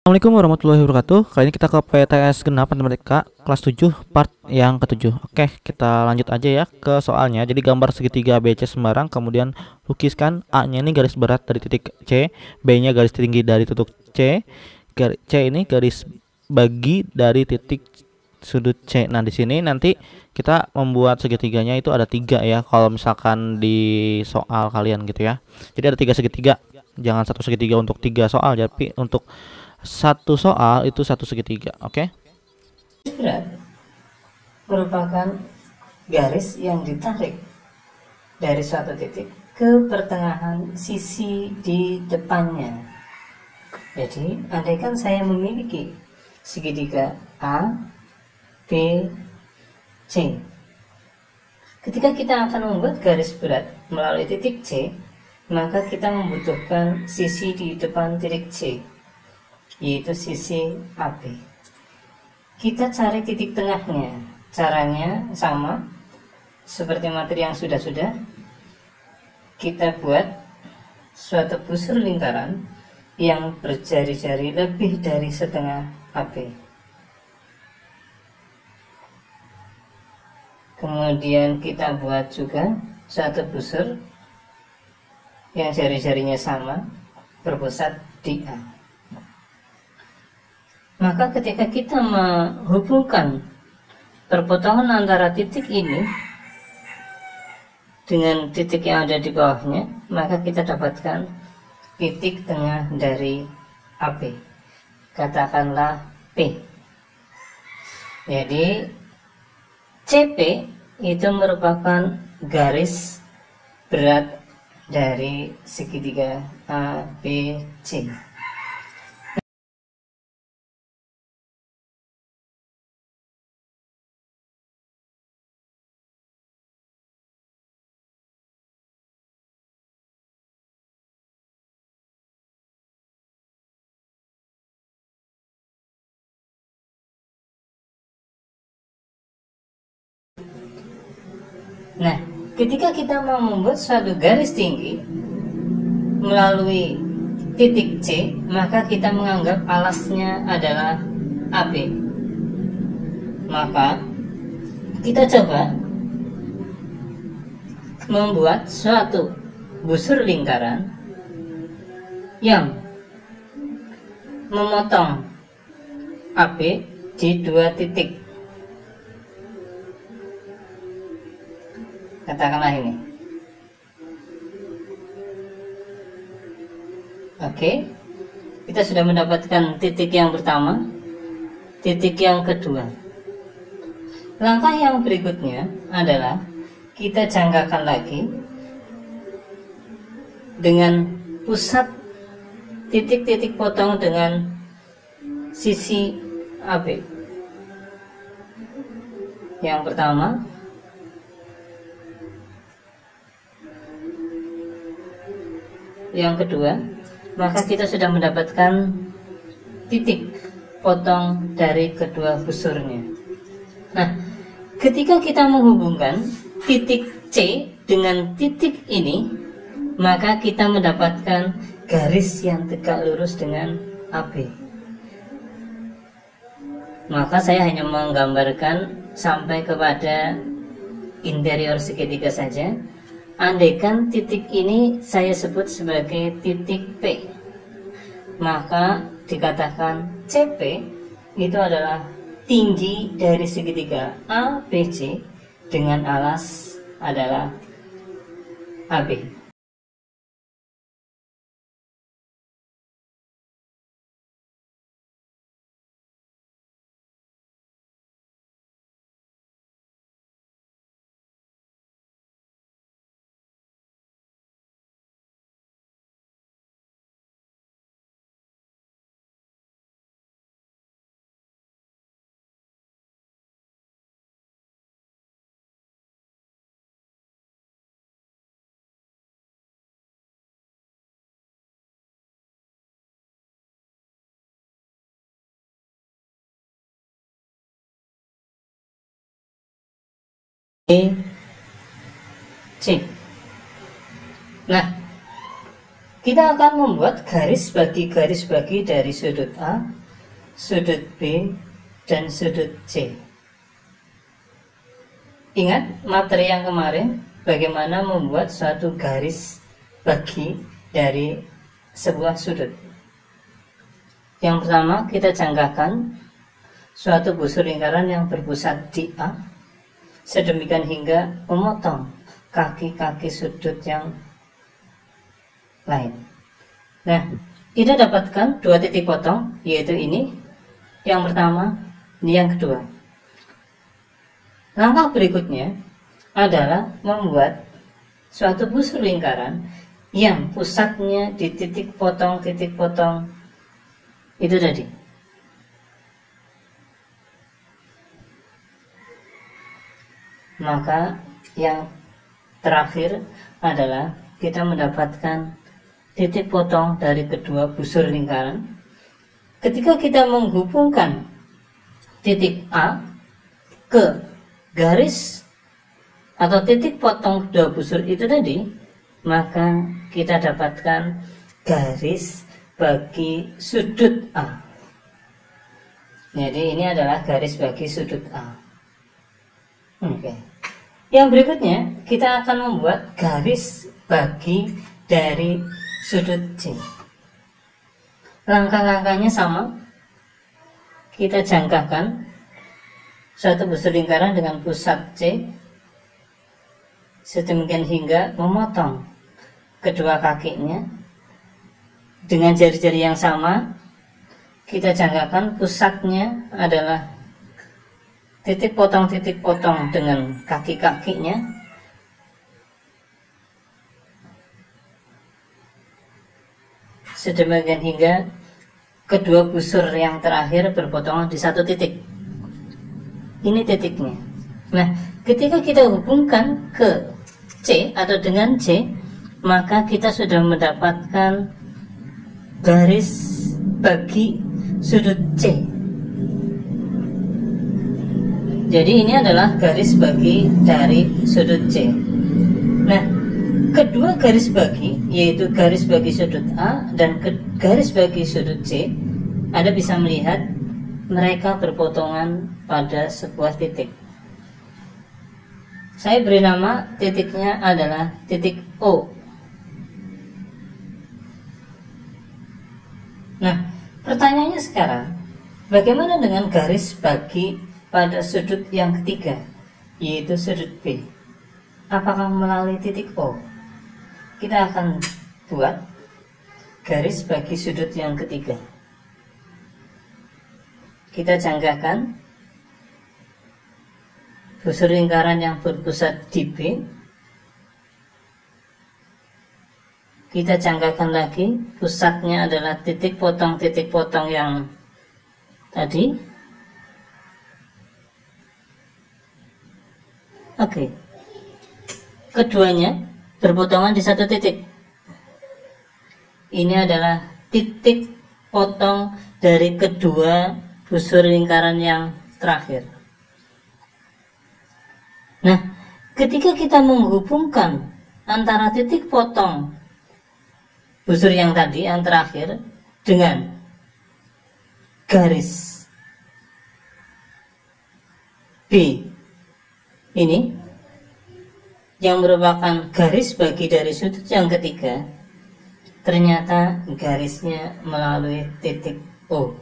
Assalamualaikum warahmatullahi wabarakatuh. Kali ini kita ke PTS genap matematika kelas 7 part yang ke-7. Oke, kita lanjut aja ya ke soalnya. Jadi gambar segitiga BC sembarang, kemudian lukiskan A-nya ini garis berat dari titik C, B-nya garis tinggi dari titik C, C ini garis bagi dari titik sudut C. Nah, di sini nanti kita membuat segitiganya itu ada 3 ya. Kalau misalkan di soal kalian gitu ya. Jadi ada 3 segitiga. Jangan satu segitiga untuk 3 soal, tapi untuk satu soal itu satu segitiga. Oke. Berat merupakan garis yang ditarik dari suatu titik ke pertengahan sisi di depannya. Jadi, andaikan saya memiliki segitiga A, B, C. Ketika kita akan membuat garis berat melalui titik C, maka kita membutuhkan sisi di depan titik C, yaitu sisi AB. Kita cari titik tengahnya. Caranya sama seperti materi yang sudah-sudah. Kita buat suatu busur lingkaran yang berjari-jari lebih dari setengah AB. Kemudian kita buat juga suatu busur yang jari-jarinya sama, berpusat di A. Maka ketika kita menghubungkan perpotongan antara titik ini dengan titik yang ada di bawahnya, maka kita dapatkan titik tengah dari AB. Katakanlah P. Jadi CP itu merupakan garis berat dari segitiga ABC. Nah, ketika kita mau membuat suatu garis tinggi melalui titik C, maka kita menganggap alasnya adalah AB. Maka kita coba membuat suatu busur lingkaran yang memotong AB di dua titik. Katakanlah ini. Oke, kita sudah mendapatkan titik yang pertama, titik yang kedua. Langkah yang berikutnya adalah kita jangkakan lagi dengan pusat titik-titik potong dengan sisi AB. Yang pertama, yang kedua, maka kita sudah mendapatkan titik potong dari kedua busurnya. Nah, ketika kita menghubungkan titik C dengan titik ini, maka kita mendapatkan garis yang tegak lurus dengan AB. Maka saya hanya menggambarkan sampai kepada interior segitiga saja. Andaikan titik ini saya sebut sebagai titik P, maka dikatakan CP itu adalah tinggi dari segitiga ABC dengan alas adalah AB. C. Nah, kita akan membuat garis bagi dari sudut A, sudut B, dan sudut C. Ingat materi yang kemarin, bagaimana membuat suatu garis bagi dari sebuah sudut. Yang pertama, kita jangkakan suatu busur lingkaran yang berpusat di A, sedemikian hingga memotong kaki-kaki sudut yang lain. Nah, kita dapatkan dua titik potong, yaitu ini yang pertama, ini yang kedua. Langkah berikutnya adalah membuat suatu busur lingkaran yang pusatnya di titik potong itu tadi. Maka yang terakhir adalah kita mendapatkan titik potong dari kedua busur lingkaran. Ketika kita menghubungkan titik A ke garis atau titik potong kedua busur itu tadi, maka kita dapatkan garis bagi sudut A. Jadi ini adalah garis bagi sudut A. Oke. Yang berikutnya kita akan membuat garis bagi dari sudut C. Langkah-langkahnya sama. Kita jangkakan suatu busur lingkaran dengan pusat C, sedemikian hingga memotong kedua kakinya. Dengan jari-jari yang sama, kita jangkakan pusatnya adalah titik potong dengan kaki-kakinya. Sedemikian hingga kedua busur yang terakhir berpotongan di satu titik. Ini titiknya. Nah, ketika kita hubungkan ke C atau dengan C, maka kita sudah mendapatkan garis bagi sudut C. Jadi ini adalah garis bagi dari sudut C. Nah, kedua garis bagi, yaitu garis bagi sudut A dan garis bagi sudut C, Anda bisa melihat mereka berpotongan pada sebuah titik. Saya beri nama titiknya adalah titik O. Nah, pertanyaannya sekarang, bagaimana dengan garis bagi pada sudut yang ketiga, yaitu sudut B? Apakah melalui titik O? Kita akan buat garis bagi sudut yang ketiga. Kita jangkakan busur lingkaran yang berpusat di B. Kita jangkakan lagi, pusatnya adalah titik potong yang tadi. Oke. Keduanya berpotongan di satu titik. Ini adalah titik potong dari kedua busur lingkaran yang terakhir. Nah, ketika kita menghubungkan antara titik potong busur yang tadi, yang terakhir, dengan garis B ini, yang merupakan garis bagi dari sudut yang ketiga, ternyata garisnya melalui titik O.